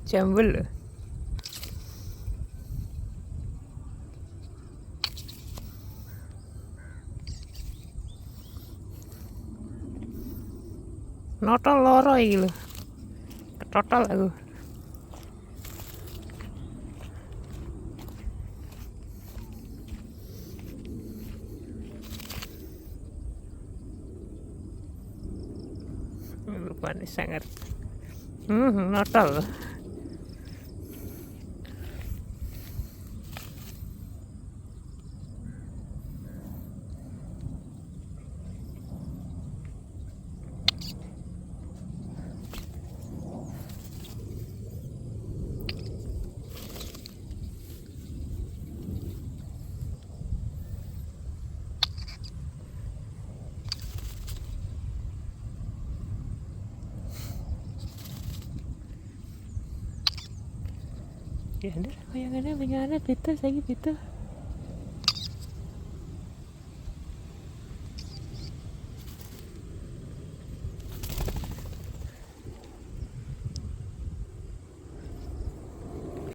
Jambul loh. Notol loro iki lho. Ketotol aku. Rupane sangat. Notol. Ya, kayangannya beda saiki beda.